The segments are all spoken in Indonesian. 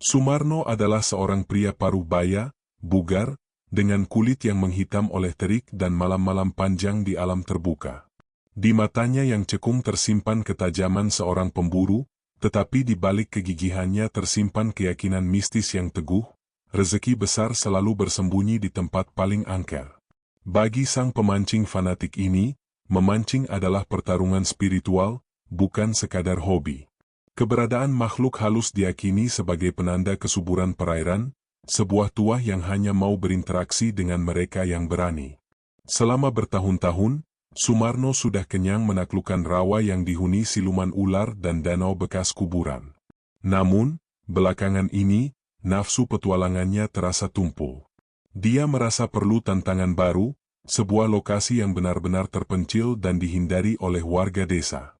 Sumarno adalah seorang pria paruh baya, bugar, dengan kulit yang menghitam oleh terik dan malam-malam panjang di alam terbuka. Di matanya yang cekung tersimpan ketajaman seorang pemburu, tetapi di balik kegigihannya tersimpan keyakinan mistis yang teguh. Rezeki besar selalu bersembunyi di tempat paling angker. Bagi sang pemancing fanatik ini, memancing adalah pertarungan spiritual, bukan sekadar hobi. Keberadaan makhluk halus diyakini sebagai penanda kesuburan perairan, sebuah tuah yang hanya mau berinteraksi dengan mereka yang berani. Selama bertahun-tahun, Sumarno sudah kenyang menaklukkan rawa yang dihuni siluman ular dan danau bekas kuburan. Namun, belakangan ini, nafsu petualangannya terasa tumpul. Dia merasa perlu tantangan baru, sebuah lokasi yang benar-benar terpencil dan dihindari oleh warga desa.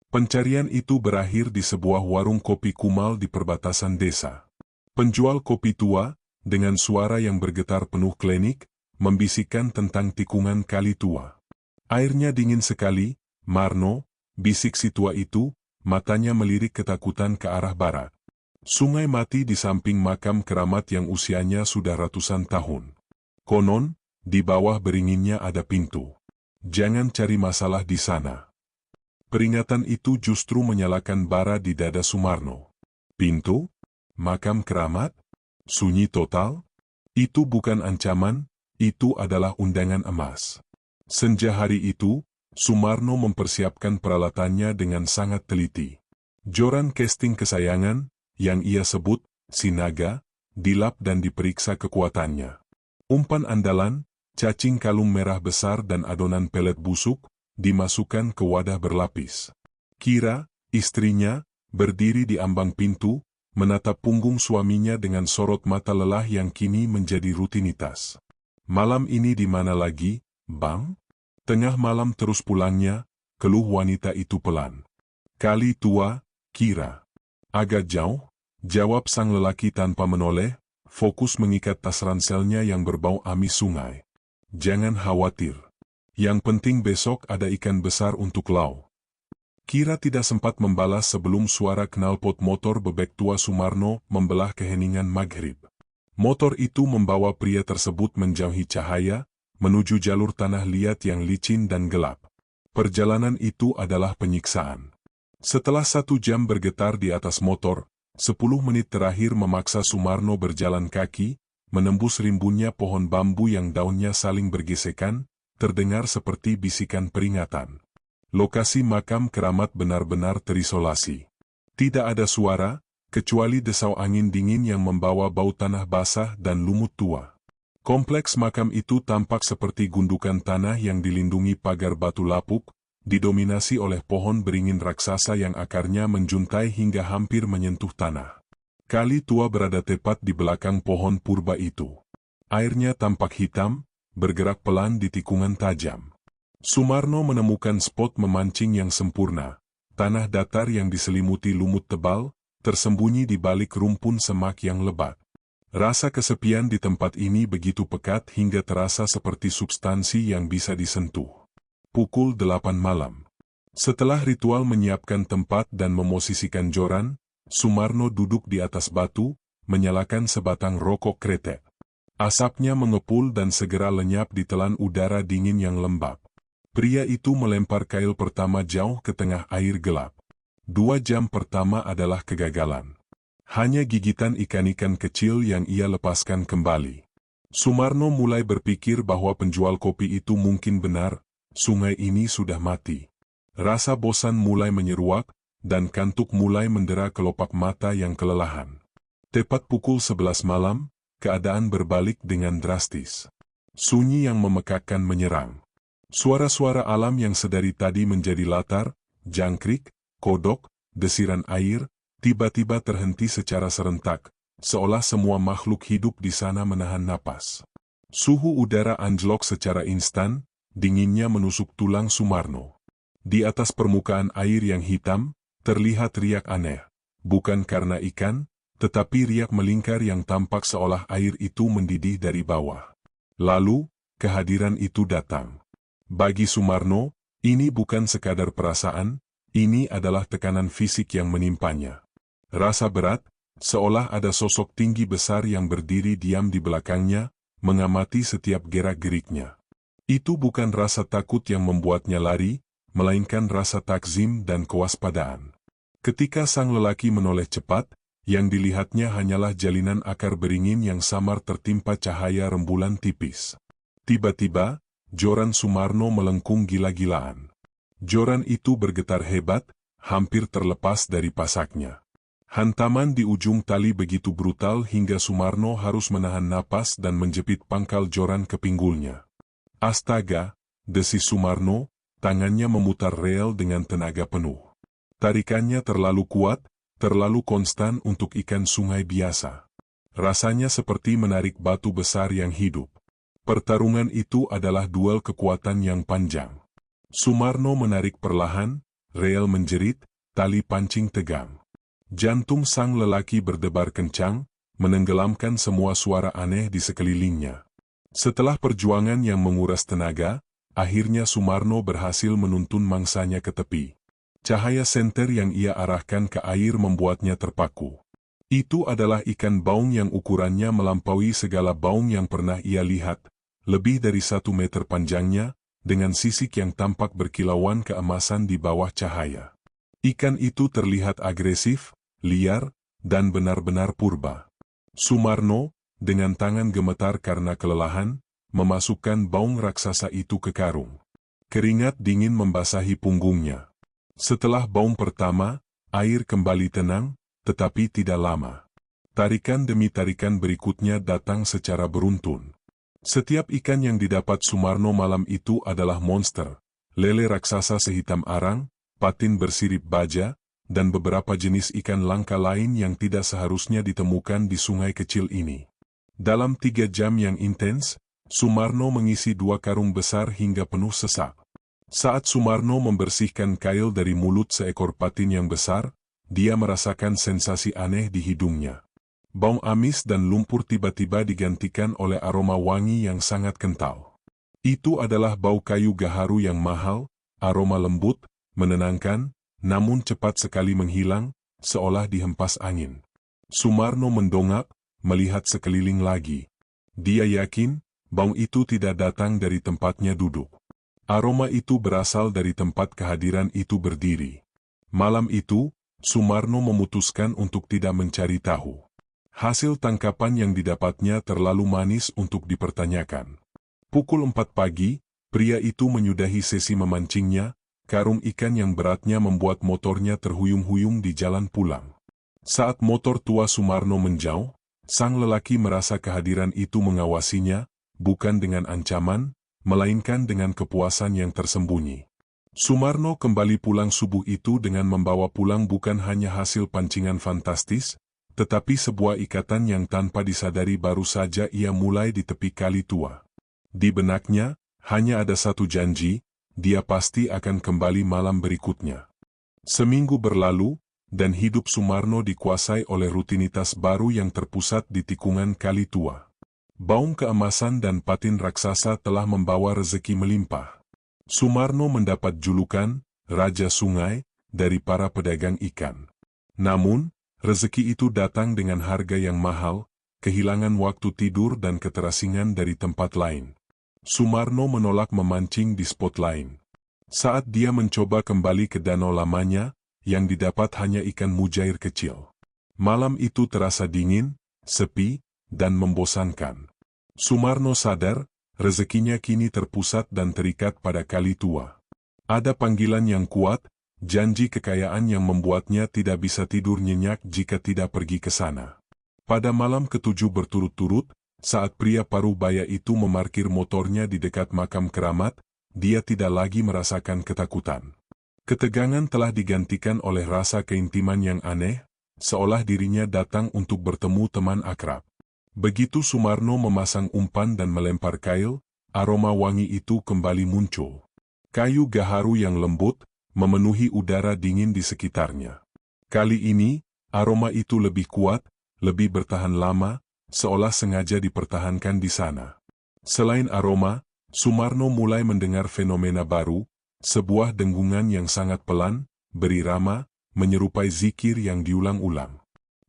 Pencarian itu berakhir di sebuah warung kopi kumal di perbatasan desa. Penjual kopi tua, dengan suara yang bergetar penuh klinik, membisikkan tentang tikungan kali tua. Airnya dingin sekali, Marno, bisik si tua itu, matanya melirik ketakutan ke arah barat. Sungai mati di samping makam keramat yang usianya sudah ratusan tahun. Konon, di bawah beringinnya ada pintu. Jangan cari masalah di sana. Peringatan itu justru menyalakan bara di dada Sumarno. Pintu? Makam keramat? Sunyi total? Itu bukan ancaman, itu adalah undangan emas. Senja hari itu, Sumarno mempersiapkan peralatannya dengan sangat teliti. Joran casting kesayangan, yang ia sebut Sinaga, dilap dan diperiksa kekuatannya. Umpan andalan, cacing kalung merah besar dan adonan pelet busuk, dimasukkan ke wadah berlapis. Kira, istrinya, berdiri di ambang pintu, menatap punggung suaminya dengan sorot mata lelah yang kini menjadi rutinitas. Malam ini di mana lagi, Bang? Tengah malam terus pulangnya, keluh wanita itu pelan. Kali tua, Kira. Agak jauh, jawab sang lelaki tanpa menoleh, fokus mengikat tas ranselnya yang berbau amis sungai. Jangan khawatir. Yang penting besok ada ikan besar untuk lau. Kira tidak sempat membalas sebelum suara knalpot motor bebek tua Sumarno membelah keheningan maghrib. Motor itu membawa pria tersebut menjauhi cahaya, menuju jalur tanah liat yang licin dan gelap. Perjalanan itu adalah penyiksaan. Setelah 1 jam bergetar di atas motor, 10 menit terakhir memaksa Sumarno berjalan kaki, menembus rimbunnya pohon bambu yang daunnya saling bergesekan, terdengar seperti bisikan peringatan. Lokasi makam keramat benar-benar terisolasi. Tidak ada suara, kecuali desau angin dingin yang membawa bau tanah basah dan lumut tua. Kompleks makam itu tampak seperti gundukan tanah yang dilindungi pagar batu lapuk, didominasi oleh pohon beringin raksasa yang akarnya menjuntai hingga hampir menyentuh tanah. Kali tua berada tepat di belakang pohon purba itu. Airnya tampak hitam, bergerak pelan di tikungan tajam. Sumarno menemukan spot memancing yang sempurna, tanah datar yang diselimuti lumut tebal, tersembunyi di balik rumpun semak yang lebat. Rasa kesepian di tempat ini begitu pekat hingga terasa seperti substansi yang bisa disentuh. Pukul 8 malam. Setelah ritual menyiapkan tempat dan memosisikan joran, Sumarno duduk di atas batu, menyalakan sebatang rokok kretek. Asapnya mengepul dan segera lenyap ditelan udara dingin yang lembab. Pria itu melempar kail pertama jauh ke tengah air gelap. 2 jam pertama adalah kegagalan. Hanya gigitan ikan-ikan kecil yang ia lepaskan kembali. Sumarno mulai berpikir bahwa penjual kopi itu mungkin benar, sungai ini sudah mati. Rasa bosan mulai menyeruak, dan kantuk mulai mendera kelopak mata yang kelelahan. Tepat pukul 11 malam, keadaan berbalik dengan drastis. Sunyi yang memekakkan menyerang. Suara-suara alam yang sedari tadi menjadi latar, jangkrik, kodok, desiran air, tiba-tiba terhenti secara serentak, seolah semua makhluk hidup di sana menahan napas. Suhu udara anjlok secara instan, dinginnya menusuk tulang Sumarno. Di atas permukaan air yang hitam, terlihat riak aneh, bukan karena ikan, tetapi riak melingkar yang tampak seolah air itu mendidih dari bawah. Lalu, kehadiran itu datang. Bagi Sumarno, ini bukan sekadar perasaan, ini adalah tekanan fisik yang menimpanya. Rasa berat, Seolah ada sosok tinggi besar yang berdiri diam di belakangnya, mengamati setiap gerak-geriknya. Itu bukan rasa takut yang membuatnya lari, melainkan rasa takzim dan kewaspadaan. Ketika sang lelaki menoleh cepat, yang dilihatnya hanyalah jalinan akar beringin yang samar tertimpa cahaya rembulan tipis. Tiba-tiba, joran Sumarno melengkung gila-gilaan. Joran itu bergetar hebat, hampir terlepas dari pasaknya. Hantaman di ujung tali begitu brutal hingga Sumarno harus menahan napas dan menjepit pangkal joran ke pinggulnya. Astaga, desis Sumarno, tangannya memutar reel dengan tenaga penuh. Tarikannya terlalu kuat, terlalu konstan untuk ikan sungai biasa. Rasanya seperti menarik batu besar yang hidup. Pertarungan itu adalah duel kekuatan yang panjang. Sumarno menarik perlahan, reel menjerit, tali pancing tegang. Jantung sang lelaki berdebar kencang, menenggelamkan semua suara aneh di sekelilingnya. Setelah perjuangan yang menguras tenaga, akhirnya Sumarno berhasil menuntun mangsanya ke tepi. Cahaya senter yang ia arahkan ke air membuatnya terpaku. Itu adalah ikan baung yang ukurannya melampaui segala baung yang pernah ia lihat, lebih dari 1 meter panjangnya, dengan sisik yang tampak berkilauan keemasan di bawah cahaya. Ikan itu terlihat agresif, liar, dan benar-benar purba. Sumarno, dengan tangan gemetar karena kelelahan, memasukkan baung raksasa itu ke karung. Keringat dingin membasahi punggungnya. Setelah baung pertama, air kembali tenang, tetapi tidak lama. Tarikan demi tarikan berikutnya datang secara beruntun. Setiap ikan yang didapat Sumarno malam itu adalah monster, lele raksasa sehitam arang, patin bersirip baja, dan beberapa jenis ikan langka lain yang tidak seharusnya ditemukan di sungai kecil ini. Dalam 3 jam yang intens, Sumarno mengisi 2 karung besar hingga penuh sesak. Saat Sumarno membersihkan kail dari mulut seekor patin yang besar, dia merasakan sensasi aneh di hidungnya. Bau amis dan lumpur tiba-tiba digantikan oleh aroma wangi yang sangat kental. Itu adalah bau kayu gaharu yang mahal, aroma lembut, menenangkan, namun cepat sekali menghilang, seolah dihempas angin. Sumarno mendongak, melihat sekeliling lagi. Dia yakin, bau itu tidak datang dari tempatnya duduk. Aroma itu berasal dari tempat kehadiran itu berdiri. Malam itu, Sumarno memutuskan untuk tidak mencari tahu. Hasil tangkapan yang didapatnya terlalu manis untuk dipertanyakan. Pukul 4 pagi, pria itu menyudahi sesi memancingnya. Karung ikan yang beratnya membuat motornya terhuyung-huyung di jalan pulang. Saat motor tua Sumarno menjauh, sang lelaki merasa kehadiran itu mengawasinya, bukan dengan ancaman, melainkan dengan kepuasan yang tersembunyi. Sumarno kembali pulang subuh itu dengan membawa pulang bukan hanya hasil pancingan fantastis, tetapi sebuah ikatan yang tanpa disadari baru saja ia mulai di tepi kali tua. Di benaknya, hanya ada satu janji, dia pasti akan kembali malam berikutnya. Seminggu berlalu, dan hidup Sumarno dikuasai oleh rutinitas baru yang terpusat di tikungan kali tua. Baung keemasan dan patin raksasa telah membawa rezeki melimpah. Sumarno mendapat julukan Raja Sungai dari para pedagang ikan. Namun, rezeki itu datang dengan harga yang mahal, kehilangan waktu tidur dan keterasingan dari tempat lain. Sumarno menolak memancing di spot lain. Saat dia mencoba kembali ke danau lamanya, yang didapat hanya ikan mujair kecil. Malam itu terasa dingin, sepi, dan membosankan. Sumarno sadar, rezekinya kini terpusat dan terikat pada kali tua. Ada panggilan yang kuat, janji kekayaan yang membuatnya tidak bisa tidur nyenyak jika tidak pergi ke sana. Pada malam ke-7 berturut-turut, saat pria Parubaya itu memarkir motornya di dekat makam keramat, dia tidak lagi merasakan ketakutan. Ketegangan telah digantikan oleh rasa keintiman yang aneh, seolah dirinya datang untuk bertemu teman akrab. Begitu Sumarno memasang umpan dan melempar kail, aroma wangi itu kembali muncul. Kayu gaharu yang lembut, memenuhi udara dingin di sekitarnya. Kali ini, aroma itu lebih kuat, lebih bertahan lama, seolah sengaja dipertahankan di sana. Selain aroma, Sumarno mulai mendengar fenomena baru, sebuah denggungan yang sangat pelan, berirama, menyerupai zikir yang diulang-ulang.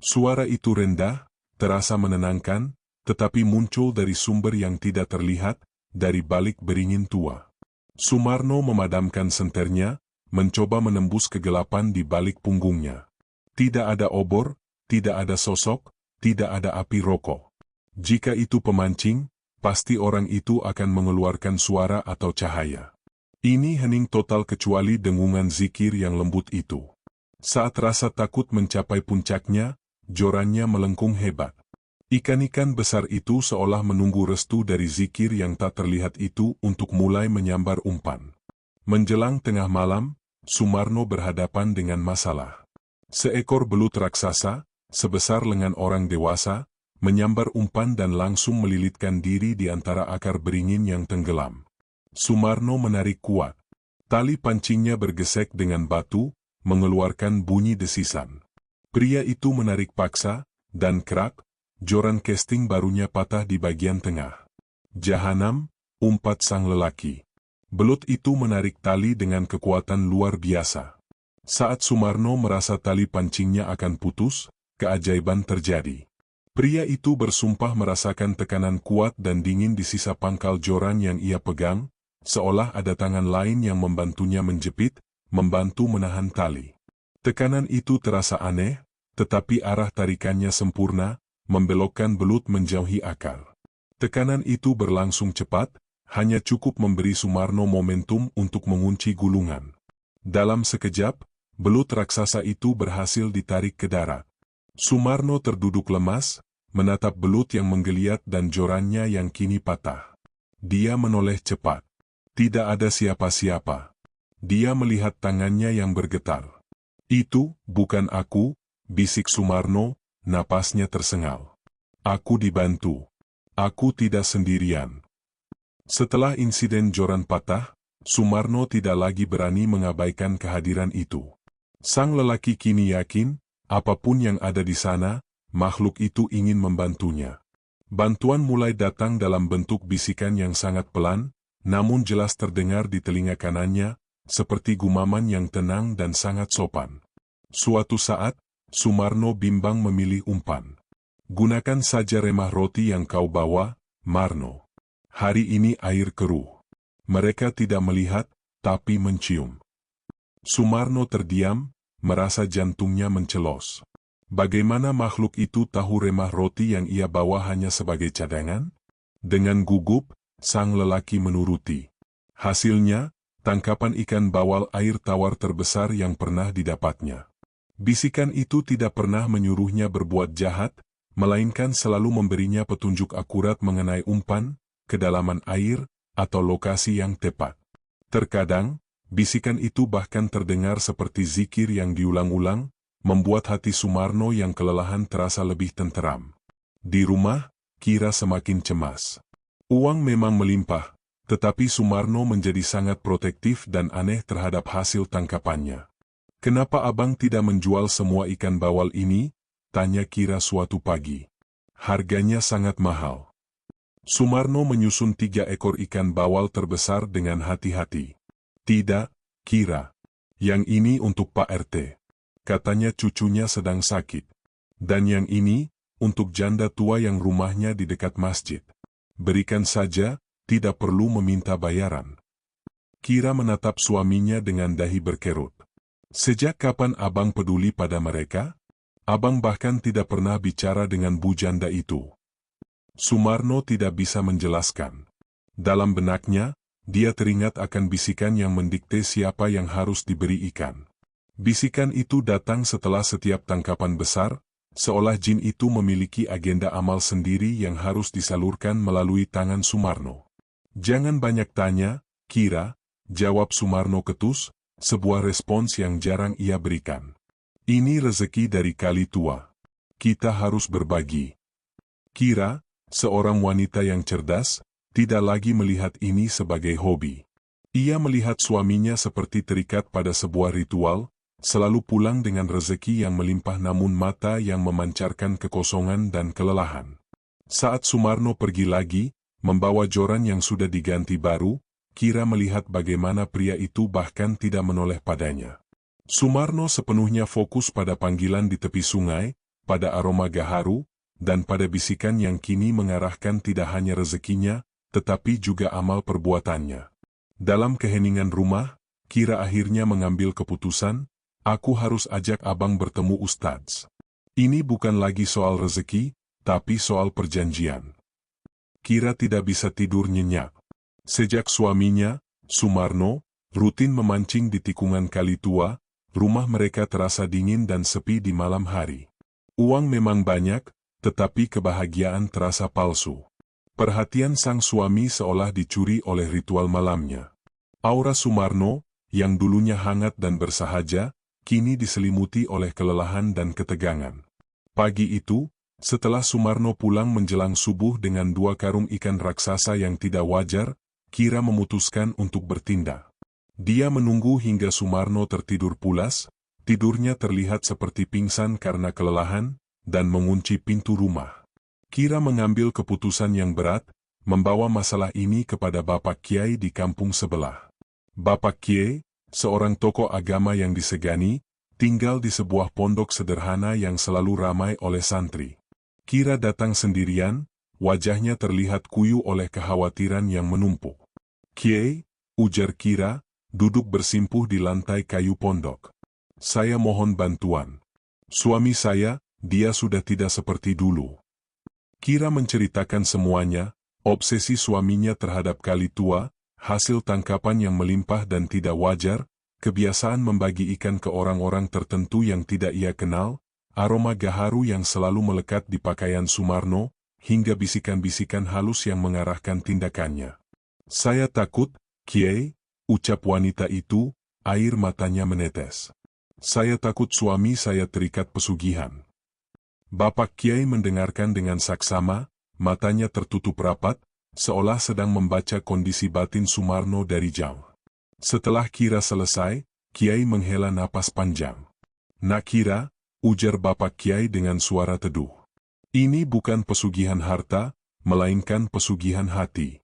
Suara itu rendah, terasa menenangkan, tetapi muncul dari sumber yang tidak terlihat, dari balik beringin tua. Sumarno memadamkan senternya, mencoba menembus kegelapan di balik punggungnya. Tidak ada obor, tidak ada sosok, tidak ada api rokok. Jika itu pemancing, pasti orang itu akan mengeluarkan suara atau cahaya. Ini hening total kecuali dengungan zikir yang lembut itu. Saat rasa takut mencapai puncaknya, jorannya melengkung hebat. Ikan-ikan besar itu seolah menunggu restu dari zikir yang tak terlihat itu untuk mulai menyambar umpan. Menjelang tengah malam, Sumarno berhadapan dengan masalah. Seekor belut raksasa, sebesar lengan orang dewasa, menyambar umpan dan langsung melilitkan diri di antara akar beringin yang tenggelam. Sumarno menarik kuat. Tali pancingnya bergesek dengan batu, mengeluarkan bunyi desisan. Pria itu menarik paksa, dan kerak, joran casting barunya patah di bagian tengah. Jahanam, umpat sang lelaki. Belut itu menarik tali dengan kekuatan luar biasa. Saat Sumarno merasa tali pancingnya akan putus, keajaiban terjadi. Pria itu bersumpah merasakan tekanan kuat dan dingin di sisa pangkal joran yang ia pegang, seolah ada tangan lain yang membantunya menjepit, membantu menahan tali. Tekanan itu terasa aneh, tetapi arah tarikannya sempurna, membelokkan belut menjauhi akar. Tekanan itu berlangsung cepat, hanya cukup memberi Sumarno momentum untuk mengunci gulungan. Dalam sekejap, belut raksasa itu berhasil ditarik ke darat. Sumarno terduduk lemas, menatap belut yang menggeliat dan jorannya yang kini patah. Dia menoleh cepat. Tidak ada siapa-siapa. Dia melihat tangannya yang bergetar. Itu, bukan aku, bisik Sumarno, napasnya tersengal. Aku dibantu. Aku tidak sendirian. Setelah insiden joran patah, Sumarno tidak lagi berani mengabaikan kehadiran itu. Sang lelaki kini yakin, apapun yang ada di sana, makhluk itu ingin membantunya. Bantuan mulai datang dalam bentuk bisikan yang sangat pelan, namun jelas terdengar di telinga kanannya, seperti gumaman yang tenang dan sangat sopan. Suatu saat, Sumarno bimbang memilih umpan. Gunakan saja remah roti yang kau bawa, Marno. Hari ini air keruh. Mereka tidak melihat, tapi mencium. Sumarno terdiam, merasa jantungnya mencelos. Bagaimana makhluk itu tahu remah roti yang ia bawa hanya sebagai cadangan? Dengan gugup, sang lelaki menuruti. Hasilnya, tangkapan ikan bawal air tawar terbesar yang pernah didapatnya. Bisikan itu tidak pernah menyuruhnya berbuat jahat, melainkan selalu memberinya petunjuk akurat mengenai umpan, kedalaman air, atau lokasi yang tepat. Terkadang, bisikan itu bahkan terdengar seperti zikir yang diulang-ulang, membuat hati Sumarno yang kelelahan terasa lebih tenteram. Di rumah, Kira semakin cemas. Uang memang melimpah, tetapi Sumarno menjadi sangat protektif dan aneh terhadap hasil tangkapannya. Kenapa abang tidak menjual semua ikan bawal ini? Tanya Kira suatu pagi. Harganya sangat mahal. Sumarno menyusun 3 ekor ikan bawal terbesar dengan hati-hati. Tidak, Kira. Yang ini untuk Pak RT. Katanya cucunya sedang sakit. Dan yang ini, untuk janda tua yang rumahnya di dekat masjid. Berikan saja, tidak perlu meminta bayaran. Kira menatap suaminya dengan dahi berkerut. Sejak kapan abang peduli pada mereka? Abang bahkan tidak pernah bicara dengan bu janda itu. Sumarno tidak bisa menjelaskan. Dalam benaknya, dia teringat akan bisikan yang mendikte siapa yang harus diberi ikan. Bisikan itu datang setelah setiap tangkapan besar, seolah jin itu memiliki agenda amal sendiri yang harus disalurkan melalui tangan Sumarno. Jangan banyak tanya, Kira, jawab Sumarno ketus, sebuah respons yang jarang ia berikan. Ini rezeki dari kali tua. Kita harus berbagi. Kira, seorang wanita yang cerdas, tidak lagi melihat ini sebagai hobi. Ia melihat suaminya seperti terikat pada sebuah ritual, selalu pulang dengan rezeki yang melimpah namun mata yang memancarkan kekosongan dan kelelahan. Saat Sumarno pergi lagi, membawa joran yang sudah diganti baru, Kira melihat bagaimana pria itu bahkan tidak menoleh padanya. Sumarno sepenuhnya fokus pada panggilan di tepi sungai, pada aroma gaharu, dan pada bisikan yang kini mengarahkan tidak hanya rezekinya, tetapi juga amal perbuatannya. Dalam keheningan rumah, Kira akhirnya mengambil keputusan, aku harus ajak abang bertemu Ustadz. Ini bukan lagi soal rezeki, tapi soal perjanjian. Kira tidak bisa tidur nyenyak. Sejak suaminya, Sumarno, rutin memancing di tikungan kali tua, rumah mereka terasa dingin dan sepi di malam hari. Uang memang banyak, tetapi kebahagiaan terasa palsu. Perhatian sang suami seolah dicuri oleh ritual malamnya. Aura Sumarno, yang dulunya hangat dan bersahaja, kini diselimuti oleh kelelahan dan ketegangan. Pagi itu, setelah Sumarno pulang menjelang subuh dengan 2 karung ikan raksasa yang tidak wajar, Kira memutuskan untuk bertindak. Dia menunggu hingga Sumarno tertidur pulas, tidurnya terlihat seperti pingsan karena kelelahan, dan mengunci pintu rumah. Kira mengambil keputusan yang berat, membawa masalah ini kepada Bapak Kiai di kampung sebelah. Bapak Kiai, seorang tokoh agama yang disegani, tinggal di sebuah pondok sederhana yang selalu ramai oleh santri. Kira datang sendirian, wajahnya terlihat kuyu oleh kekhawatiran yang menumpuk. Kiai, ujar Kira, duduk bersimpuh di lantai kayu pondok. Saya mohon bantuan. Suami saya, dia sudah tidak seperti dulu. Kira menceritakan semuanya, obsesi suaminya terhadap kali tua, hasil tangkapan yang melimpah dan tidak wajar, kebiasaan membagi ikan ke orang-orang tertentu yang tidak ia kenal, aroma gaharu yang selalu melekat di pakaian Sumarno, hingga bisikan-bisikan halus yang mengarahkan tindakannya. Saya takut, Kiai, ucap wanita itu, air matanya menetes. Saya takut suami saya terikat pesugihan. Bapak Kiai mendengarkan dengan saksama, matanya tertutup rapat, seolah sedang membaca kondisi batin Sumarno dari jauh. Setelah Kira selesai, Kiai menghela napas panjang. Nak Kira, ujar Bapak Kiai dengan suara teduh. Ini bukan pesugihan harta, melainkan pesugihan hati.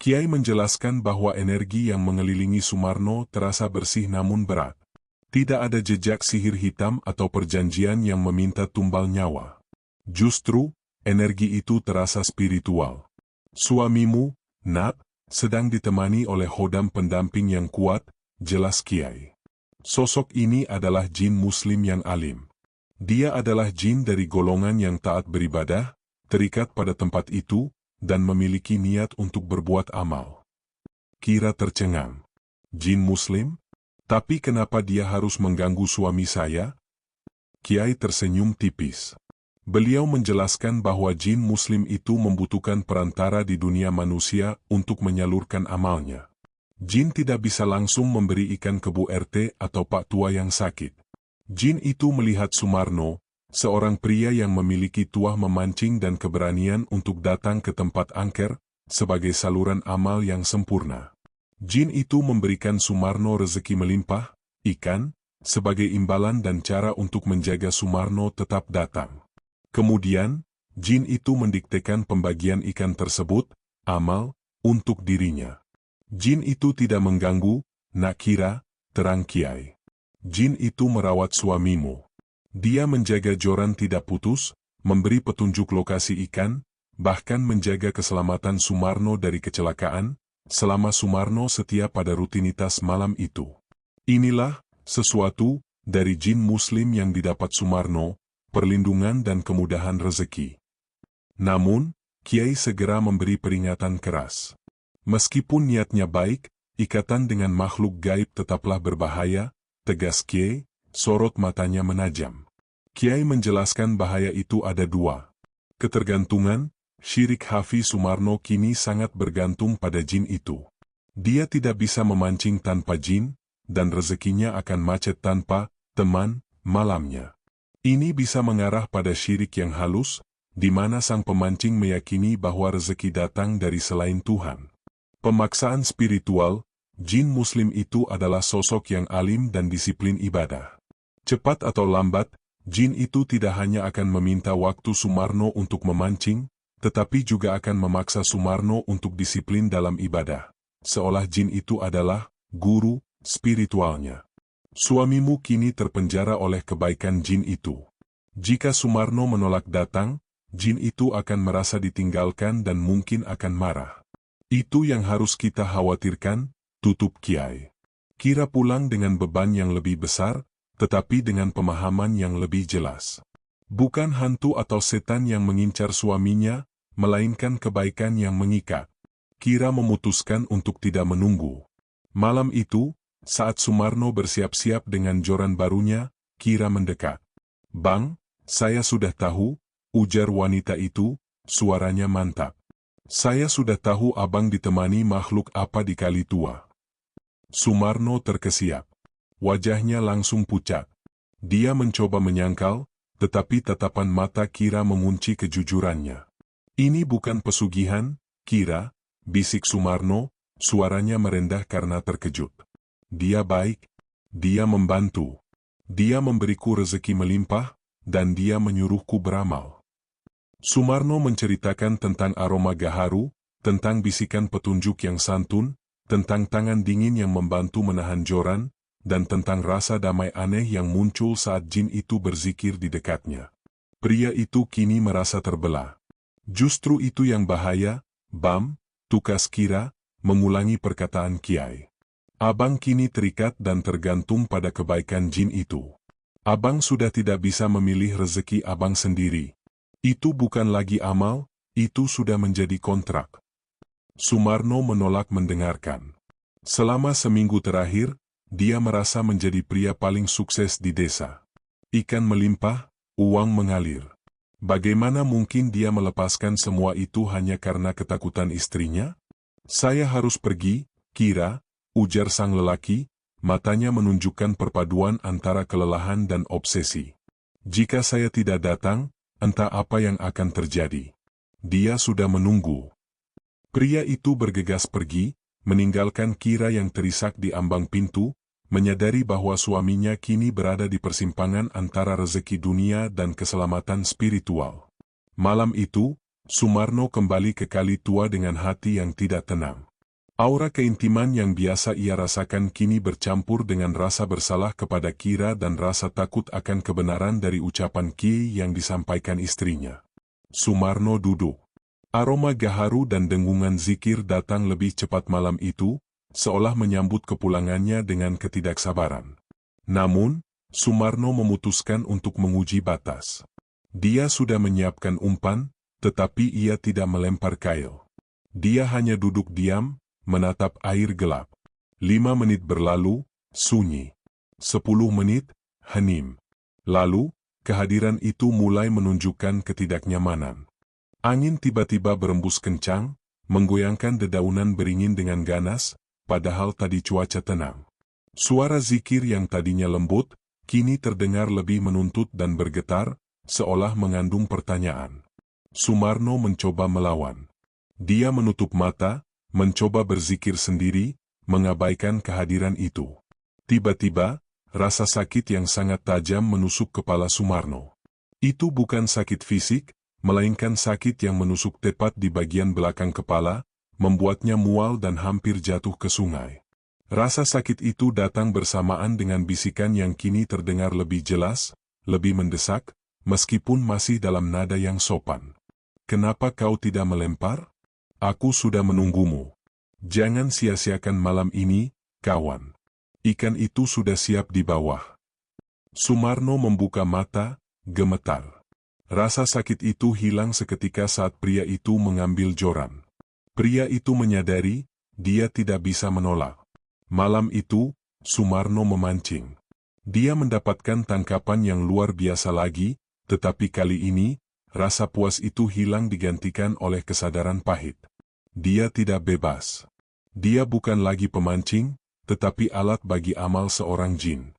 Kiai menjelaskan bahwa energi yang mengelilingi Sumarno terasa bersih namun berat. Tidak ada jejak sihir hitam atau perjanjian yang meminta tumbal nyawa. Justru, energi itu terasa spiritual. Suamimu, Nak, sedang ditemani oleh khodam pendamping yang kuat, jelas Kiai. Sosok ini adalah jin muslim yang alim. Dia adalah jin dari golongan yang taat beribadah, terikat pada tempat itu, dan memiliki niat untuk berbuat amal. Kira tercengang. Jin muslim? Tapi kenapa dia harus mengganggu suami saya? Kiai tersenyum tipis. Beliau menjelaskan bahwa jin muslim itu membutuhkan perantara di dunia manusia untuk menyalurkan amalnya. Jin tidak bisa langsung memberi ikan ke Bu RT atau Pak Tua yang sakit. Jin itu melihat Sumarno, seorang pria yang memiliki tuah memancing dan keberanian untuk datang ke tempat angker, sebagai saluran amal yang sempurna. Jin itu memberikan Sumarno rezeki melimpah, ikan, sebagai imbalan dan cara untuk menjaga Sumarno tetap datang. Kemudian, jin itu mendiktekan pembagian ikan tersebut, amal, untuk dirinya. Jin itu tidak mengganggu, Nak Kira, terang Kiai. Jin itu merawat suamimu. Dia menjaga joran tidak putus, memberi petunjuk lokasi ikan, bahkan menjaga keselamatan Sumarno dari kecelakaan, selama Sumarno setia pada rutinitas malam itu. Inilah sesuatu dari jin muslim yang didapat Sumarno, perlindungan dan kemudahan rezeki. Namun, Kiai segera memberi peringatan keras. Meskipun niatnya baik, ikatan dengan makhluk gaib tetaplah berbahaya, tegas Kiai, sorot matanya menajam. Kiai menjelaskan bahaya itu ada 2. Ketergantungan. Syirik Hafi Sumarno kini sangat bergantung pada jin itu. Dia tidak bisa memancing tanpa jin, dan rezekinya akan macet tanpa teman malamnya. Ini bisa mengarah pada syirik yang halus, di mana sang pemancing meyakini bahwa rezeki datang dari selain Tuhan. Pemaksaan spiritual, jin muslim itu adalah sosok yang alim dan disiplin ibadah. Cepat atau lambat, jin itu tidak hanya akan meminta waktu Sumarno untuk memancing, tetapi juga akan memaksa Sumarno untuk disiplin dalam ibadah, seolah jin itu adalah guru spiritualnya. Suamimu kini terpenjara oleh kebaikan jin itu. Jika Sumarno menolak datang, jin itu akan merasa ditinggalkan dan mungkin akan marah. Itu yang harus kita khawatirkan, tutup Kiai. Kira pulang dengan beban yang lebih besar, tetapi dengan pemahaman yang lebih jelas. Bukan hantu atau setan yang mengincar suaminya, melainkan kebaikan yang mengikat. Kira memutuskan untuk tidak menunggu. Malam itu, saat Sumarno bersiap-siap dengan joran barunya, Kira mendekat. "Bang, saya sudah tahu," ujar wanita itu, suaranya mantap. "Saya sudah tahu abang ditemani makhluk apa di Kali Tua." Sumarno terkesiap. Wajahnya langsung pucat. Dia mencoba menyangkal, tetapi tatapan mata Kira mengunci kejujurannya. "Ini bukan pesugihan, Kira," bisik Sumarno, suaranya merendah karena terkejut. "Dia baik. Dia membantu. Dia memberiku rezeki melimpah, dan dia menyuruhku beramal." Sumarno menceritakan tentang aroma gaharu, tentang bisikan petunjuk yang santun, tentang tangan dingin yang membantu menahan joran, dan tentang rasa damai aneh yang muncul saat jin itu berzikir di dekatnya. Pria itu kini merasa terbelah. "Justru itu yang bahaya, Bam," tukas Kira, mengulangi perkataan Kiai. "Abang kini terikat dan tergantung pada kebaikan jin itu. Abang sudah tidak bisa memilih rezeki abang sendiri. Itu bukan lagi amal, itu sudah menjadi kontrak." Sumarno menolak mendengarkan. Selama seminggu terakhir, dia merasa menjadi pria paling sukses di desa. Ikan melimpah, uang mengalir. Bagaimana mungkin dia melepaskan semua itu hanya karena ketakutan istrinya? "Saya harus pergi, Kira," ujar sang lelaki, matanya menunjukkan perpaduan antara kelelahan dan obsesi. "Jika saya tidak datang, entah apa yang akan terjadi." Dia sudah menunggu. Pria itu bergegas pergi, meninggalkan Kira yang terisak di ambang pintu, menyadari bahwa suaminya kini berada di persimpangan antara rezeki dunia dan keselamatan spiritual. Malam itu, Sumarno kembali ke Kali Tua dengan hati yang tidak tenang. Aura keintiman yang biasa ia rasakan kini bercampur dengan rasa bersalah kepada Kira dan rasa takut akan kebenaran dari ucapan Ki yang disampaikan istrinya. Sumarno duduk. Aroma gaharu dan dengungan zikir datang lebih cepat malam itu, seolah menyambut kepulangannya dengan ketidaksabaran. Namun, Sumarno memutuskan untuk menguji batas. Dia sudah menyiapkan umpan, tetapi ia tidak melempar kail. Dia hanya duduk diam, menatap air gelap. 5 menit berlalu, sunyi. 10 menit, hening. Lalu, kehadiran itu mulai menunjukkan ketidaknyamanan. Angin tiba-tiba berembus kencang, menggoyangkan dedaunan beringin dengan ganas, padahal tadi cuaca tenang. Suara zikir yang tadinya lembut, kini terdengar lebih menuntut dan bergetar, seolah mengandung pertanyaan. Sumarno mencoba melawan. Dia menutup mata, mencoba berzikir sendiri, mengabaikan kehadiran itu. Tiba-tiba, rasa sakit yang sangat tajam menusuk kepala Sumarno. Itu bukan sakit fisik, melainkan sakit yang menusuk tepat di bagian belakang kepala, membuatnya mual dan hampir jatuh ke sungai. Rasa sakit itu datang bersamaan dengan bisikan yang kini terdengar lebih jelas, lebih mendesak, meskipun masih dalam nada yang sopan. "Kenapa kau tidak melempar? Aku sudah menunggumu. Jangan sia-siakan malam ini, kawan. Ikan itu sudah siap di bawah." Sumarno membuka mata, gemetar. Rasa sakit itu hilang seketika saat pria itu mengambil joran. Pria itu menyadari, dia tidak bisa menolak. Malam itu, Sumarno memancing. Dia mendapatkan tangkapan yang luar biasa lagi, tetapi kali ini, rasa puas itu hilang digantikan oleh kesadaran pahit. Dia tidak bebas. Dia bukan lagi pemancing, tetapi alat bagi amal seorang jin.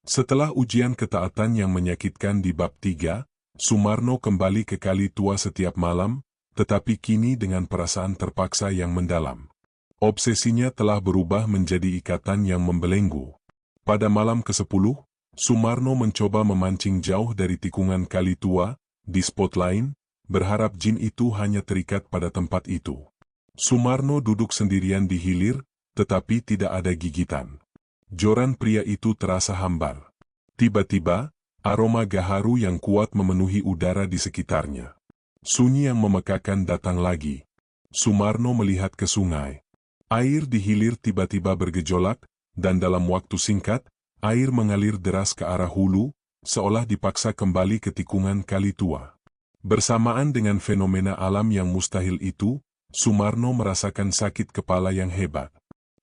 Setelah ujian ketaatan yang menyakitkan di bab 3, Sumarno kembali ke Kali Tua setiap malam, tetapi kini dengan perasaan terpaksa yang mendalam. Obsesinya telah berubah menjadi ikatan yang membelenggu. Pada malam ke-10, Sumarno mencoba memancing jauh dari tikungan Kali Tua, di spot lain, berharap jin itu hanya terikat pada tempat itu. Sumarno duduk sendirian di hilir, tetapi tidak ada gigitan. Joran pria itu terasa hambar. Tiba-tiba, Aroma gaharu yang kuat memenuhi udara di sekitarnya. Sunyi yang memekakan datang lagi. Sumarno melihat ke sungai. Air di hilir tiba-tiba bergejolak, dan dalam waktu singkat, air mengalir deras ke arah hulu, seolah dipaksa kembali ke tikungan kali tua. Bersamaan dengan fenomena alam yang mustahil itu, Sumarno merasakan sakit kepala yang hebat.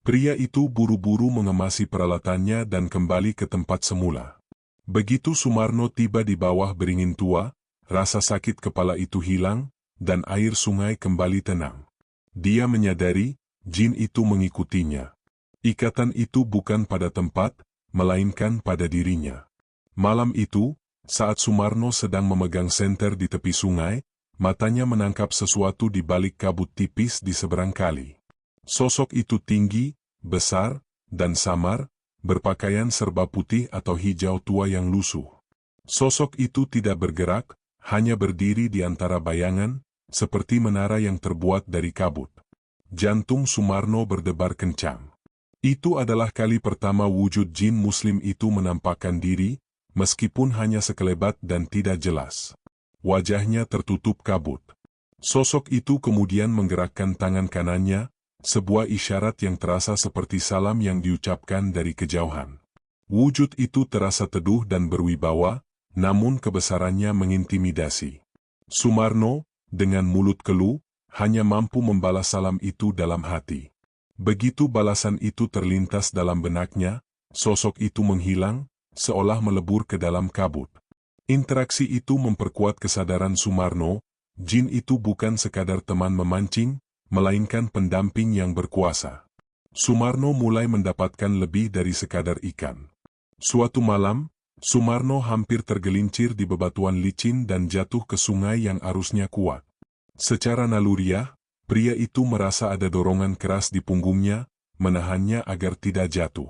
Pria itu buru-buru mengemasi peralatannya dan kembali ke tempat semula. Begitu Sumarno tiba di bawah beringin tua, rasa sakit kepala itu hilang, dan air sungai kembali tenang. Dia menyadari, jin itu mengikutinya. Ikatan itu bukan pada tempat, melainkan pada dirinya. Malam itu, saat Sumarno sedang memegang senter di tepi sungai, matanya menangkap sesuatu di balik kabut tipis di seberang kali. Sosok itu tinggi, besar, dan samar, berpakaian serba putih atau hijau tua yang lusuh. Sosok itu tidak bergerak, hanya berdiri di antara bayangan, seperti menara yang terbuat dari kabut. Jantung Sumarno berdebar kencang. Itu adalah kali pertama wujud jin muslim itu menampakkan diri, meskipun hanya sekelebat dan tidak jelas. Wajahnya tertutup kabut. Sosok itu kemudian menggerakkan tangan kanannya, sebuah isyarat yang terasa seperti salam yang diucapkan dari kejauhan. Wujud itu terasa teduh dan berwibawa, namun kebesarannya mengintimidasi. Sumarno, dengan mulut keluh, hanya mampu membalas salam itu dalam hati. Begitu balasan itu terlintas dalam benaknya, sosok itu menghilang, seolah melebur ke dalam kabut. Interaksi itu memperkuat kesadaran Sumarno, jin itu bukan sekadar teman memancing, melainkan pendamping yang berkuasa. Sumarno mulai mendapatkan lebih dari sekadar ikan. Suatu malam, Sumarno hampir tergelincir di bebatuan licin dan jatuh ke sungai yang arusnya kuat. Secara naluriah, pria itu merasa ada dorongan keras di punggungnya, menahannya agar tidak jatuh.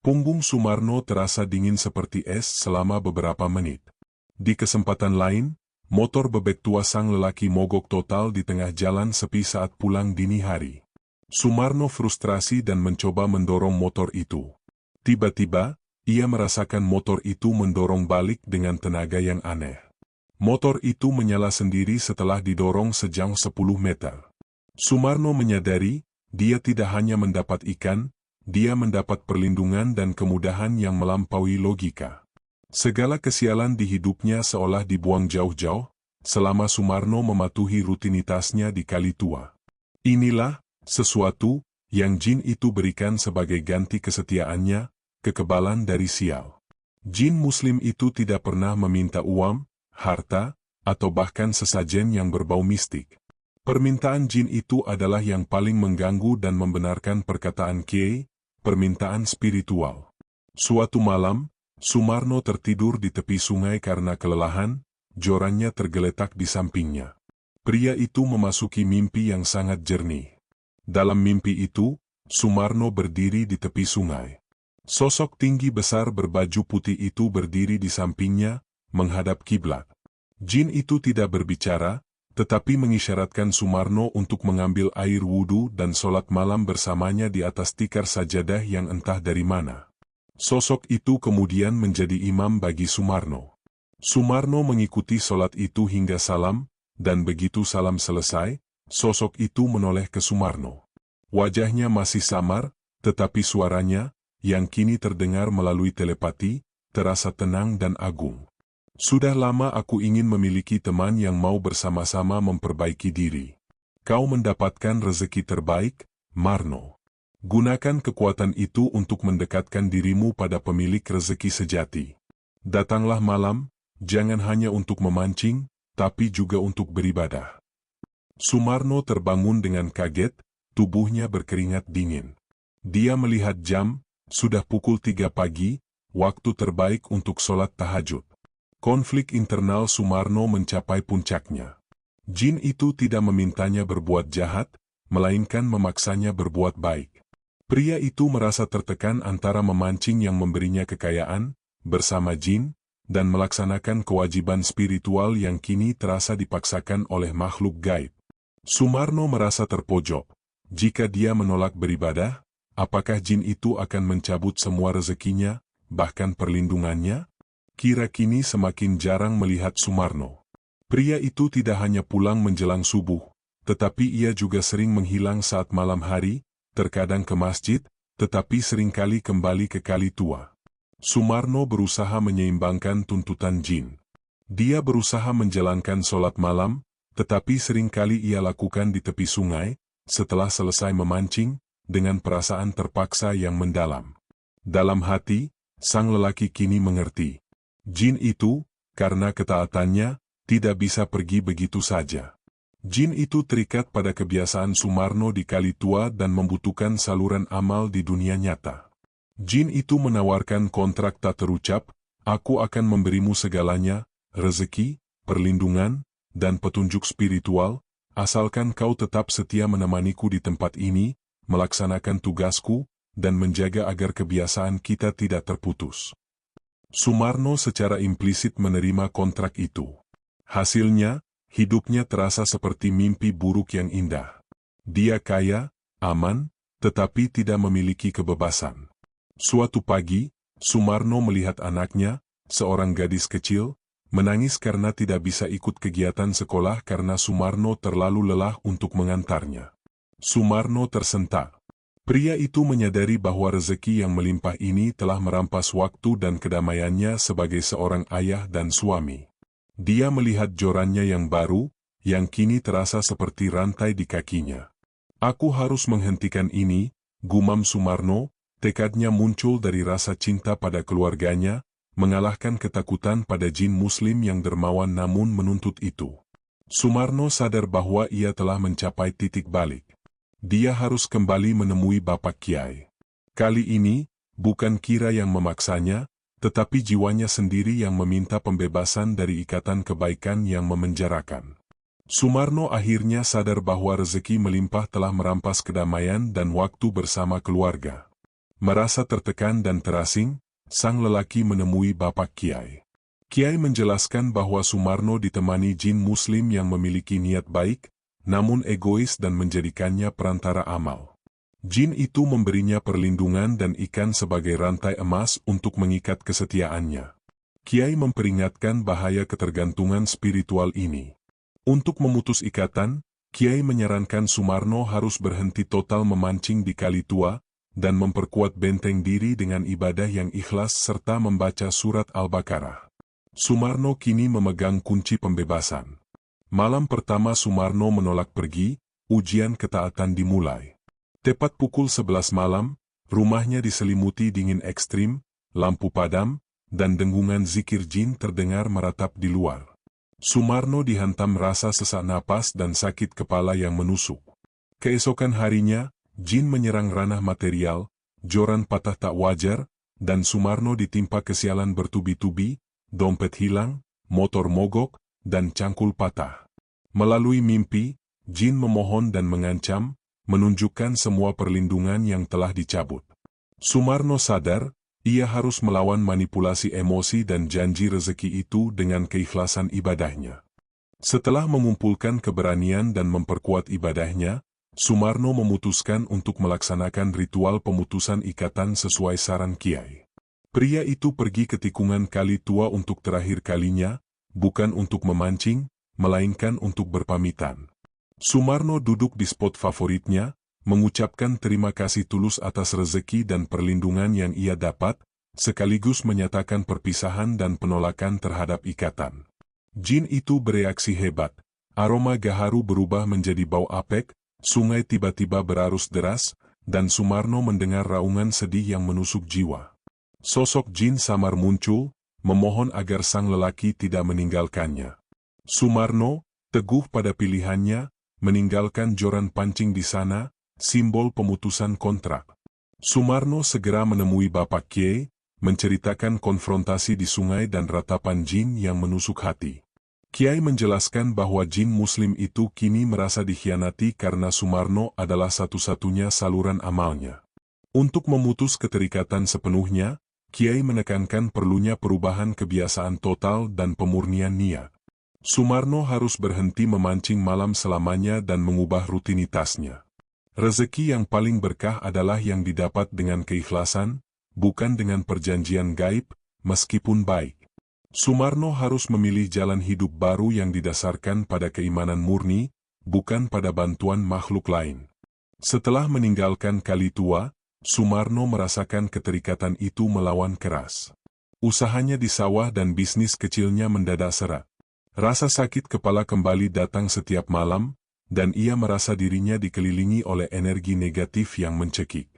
Punggung Sumarno terasa dingin seperti es selama beberapa menit. Di kesempatan lain, motor bebek tua sang lelaki mogok total di tengah jalan sepi saat pulang dini hari. Sumarno frustrasi dan mencoba mendorong motor itu. Tiba-tiba, ia merasakan motor itu mendorong balik dengan tenaga yang aneh. Motor itu menyala sendiri setelah didorong sejauh 10 meter. Sumarno menyadari, dia tidak hanya mendapat ikan, dia mendapat perlindungan dan kemudahan yang melampaui logika. Segala kesialan di hidupnya seolah dibuang jauh-jauh, selama Sumarno mematuhi rutinitasnya di kali tua. Inilah sesuatu yang jin itu berikan sebagai ganti kesetiaannya, kekebalan dari sial. Jin muslim itu tidak pernah meminta uang, harta, atau bahkan sesajen yang berbau mistik. Permintaan jin itu adalah yang paling mengganggu dan membenarkan perkataan kiai, permintaan spiritual. Suatu malam, Sumarno tertidur di tepi sungai karena kelelahan, jorannya tergeletak di sampingnya. Pria itu memasuki mimpi yang sangat jernih. Dalam mimpi itu, Sumarno berdiri di tepi sungai. Sosok tinggi besar berbaju putih itu berdiri di sampingnya, menghadap kiblat. Jin itu tidak berbicara, tetapi mengisyaratkan Sumarno untuk mengambil air wudhu dan sholat malam bersamanya di atas tikar sajadah yang entah dari mana. Sosok itu kemudian menjadi imam bagi Sumarno. Sumarno mengikuti sholat itu hingga salam, dan begitu salam selesai, sosok itu menoleh ke Sumarno. Wajahnya masih samar, tetapi suaranya, yang kini terdengar melalui telepati, terasa tenang dan agung. Sudah lama aku ingin memiliki teman yang mau bersama-sama memperbaiki diri. Kau mendapatkan rezeki terbaik, Marno. Gunakan kekuatan itu untuk mendekatkan dirimu pada pemilik rezeki sejati. Datanglah malam, jangan hanya untuk memancing, tapi juga untuk beribadah. Sumarno terbangun dengan kaget, tubuhnya berkeringat dingin. Dia melihat jam, sudah pukul 3 pagi, waktu terbaik untuk sholat tahajud. Konflik internal Sumarno mencapai puncaknya. Jin itu tidak memintanya berbuat jahat, melainkan memaksanya berbuat baik. Pria itu merasa tertekan antara memancing yang memberinya kekayaan, bersama jin, dan melaksanakan kewajiban spiritual yang kini terasa dipaksakan oleh makhluk gaib. Sumarno merasa terpojok. Jika dia menolak beribadah, apakah jin itu akan mencabut semua rezekinya, bahkan perlindungannya? Kira kini semakin jarang melihat Sumarno. Pria itu tidak hanya pulang menjelang subuh, tetapi ia juga sering menghilang saat malam hari, terkadang ke masjid, tetapi seringkali kembali ke Kali Tua. Sumarno berusaha menyeimbangkan tuntutan jin. Dia berusaha menjalankan sholat malam, tetapi seringkali ia lakukan di tepi sungai, setelah selesai memancing, dengan perasaan terpaksa yang mendalam. Dalam hati, sang lelaki kini mengerti. Jin itu, karena ketaatannya, tidak bisa pergi begitu saja. Jin itu terikat pada kebiasaan Sumarno di Kali Tua dan membutuhkan saluran amal di dunia nyata. Jin itu menawarkan kontrak tak terucap, aku akan memberimu segalanya, rezeki, perlindungan, dan petunjuk spiritual, asalkan kau tetap setia menemaniku di tempat ini, melaksanakan tugasku, dan menjaga agar kebiasaan kita tidak terputus. Sumarno secara implisit menerima kontrak itu. Hasilnya, hidupnya terasa seperti mimpi buruk yang indah. Dia kaya, aman, tetapi tidak memiliki kebebasan. Suatu pagi, Sumarno melihat anaknya, seorang gadis kecil, menangis karena tidak bisa ikut kegiatan sekolah karena Sumarno terlalu lelah untuk mengantarnya. Sumarno tersentak. Pria itu menyadari bahwa rezeki yang melimpah ini telah merampas waktu dan kedamaiannya sebagai seorang ayah dan suami. Dia melihat jorannya yang baru, yang kini terasa seperti rantai di kakinya. Aku harus menghentikan ini, gumam Sumarno, tekadnya muncul dari rasa cinta pada keluarganya, mengalahkan ketakutan pada jin muslim yang dermawan namun menuntut itu. Sumarno sadar bahwa ia telah mencapai titik balik. Dia harus kembali menemui Bapak Kiai. Kali ini, bukan Kira yang memaksanya, tetapi jiwanya sendiri yang meminta pembebasan dari ikatan kebaikan yang memenjarakan. Sumarno akhirnya sadar bahwa rezeki melimpah telah merampas kedamaian dan waktu bersama keluarga. Merasa tertekan dan terasing, sang lelaki menemui Bapak Kiai. Kiai menjelaskan bahwa Sumarno ditemani jin muslim yang memiliki niat baik, namun egois dan menjadikannya perantara amal. Jin itu memberinya perlindungan dan ikan sebagai rantai emas untuk mengikat kesetiaannya. Kiai memperingatkan bahaya ketergantungan spiritual ini. Untuk memutus ikatan, Kiai menyarankan Sumarno harus berhenti total memancing di Kali Tua, dan memperkuat benteng diri dengan ibadah yang ikhlas serta membaca surat Al-Baqarah. Sumarno kini memegang kunci pembebasan. Malam pertama Sumarno menolak pergi, ujian ketaatan dimulai. Tepat pukul 11 malam, rumahnya diselimuti dingin ekstrim, lampu padam, dan dengungan zikir jin terdengar meratap di luar. Sumarno dihantam rasa sesak napas dan sakit kepala yang menusuk. Keesokan harinya, jin menyerang ranah material, joran patah tak wajar, dan Sumarno ditimpa kesialan bertubi-tubi, dompet hilang, motor mogok, dan cangkul patah. Melalui mimpi, jin memohon dan mengancam, menunjukkan semua perlindungan yang telah dicabut. Sumarno sadar, ia harus melawan manipulasi emosi dan janji rezeki itu dengan keikhlasan ibadahnya. Setelah mengumpulkan keberanian dan memperkuat ibadahnya, Sumarno memutuskan untuk melaksanakan ritual pemutusan ikatan sesuai saran Kiai. Pria itu pergi ke tikungan Kali Tua untuk terakhir kalinya, bukan untuk memancing, melainkan untuk berpamitan. Sumarno duduk di spot favoritnya, mengucapkan terima kasih tulus atas rezeki dan perlindungan yang ia dapat, sekaligus menyatakan perpisahan dan penolakan terhadap ikatan. Jin itu bereaksi hebat, aroma gaharu berubah menjadi bau apek, sungai tiba-tiba berarus deras, dan Sumarno mendengar raungan sedih yang menusuk jiwa. Sosok jin samar muncul, memohon agar sang lelaki tidak meninggalkannya. Sumarno, teguh pada pilihannya, meninggalkan joran pancing di sana, simbol pemutusan kontrak. Sumarno segera menemui Bapak Kiai, menceritakan konfrontasi di sungai dan ratapan jin yang menusuk hati. Kiai menjelaskan bahwa jin muslim itu kini merasa dikhianati karena Sumarno adalah satu-satunya saluran amalnya. Untuk memutus keterikatan sepenuhnya, Kiai menekankan perlunya perubahan kebiasaan total dan pemurnian niat. Sumarno harus berhenti memancing malam selamanya dan mengubah rutinitasnya. Rezeki yang paling berkah adalah yang didapat dengan keikhlasan, bukan dengan perjanjian gaib, meskipun baik. Sumarno harus memilih jalan hidup baru yang didasarkan pada keimanan murni, bukan pada bantuan makhluk lain. Setelah meninggalkan Kali Tua, Sumarno merasakan keterikatan itu melawan keras. Usahanya di sawah dan bisnis kecilnya mendadak seret. Rasa sakit kepala kembali datang setiap malam, dan ia merasa dirinya dikelilingi oleh energi negatif yang mencekik.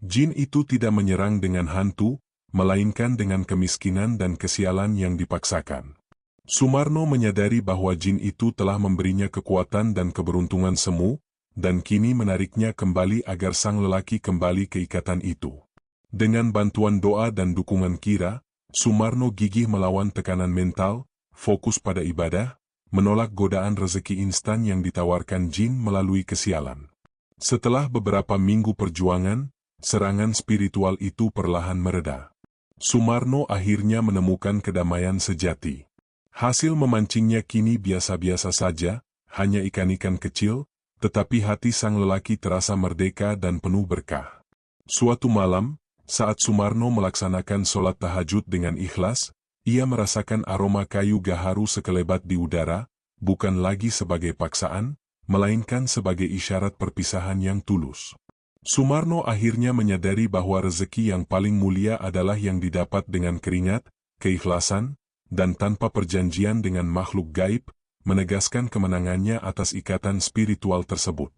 Jin itu tidak menyerang dengan hantu, melainkan dengan kemiskinan dan kesialan yang dipaksakan. Sumarno menyadari bahwa jin itu telah memberinya kekuatan dan keberuntungan semu, dan kini menariknya kembali agar sang lelaki kembali ke ikatan itu. Dengan bantuan doa dan dukungan Kira, Sumarno gigih melawan tekanan mental, fokus pada ibadah, menolak godaan rezeki instan yang ditawarkan jin melalui kesialan. Setelah beberapa minggu perjuangan, serangan spiritual itu perlahan mereda. Sumarno akhirnya menemukan kedamaian sejati. Hasil memancingnya kini biasa-biasa saja, hanya ikan-ikan kecil, tetapi hati sang lelaki terasa merdeka dan penuh berkah. Suatu malam, saat Sumarno melaksanakan sholat tahajud dengan ikhlas, ia merasakan aroma kayu gaharu sekelebat di udara, bukan lagi sebagai paksaan, melainkan sebagai isyarat perpisahan yang tulus. Sumarno akhirnya menyadari bahwa rezeki yang paling mulia adalah yang didapat dengan keringat, keikhlasan, dan tanpa perjanjian dengan makhluk gaib, menegaskan kemenangannya atas ikatan spiritual tersebut.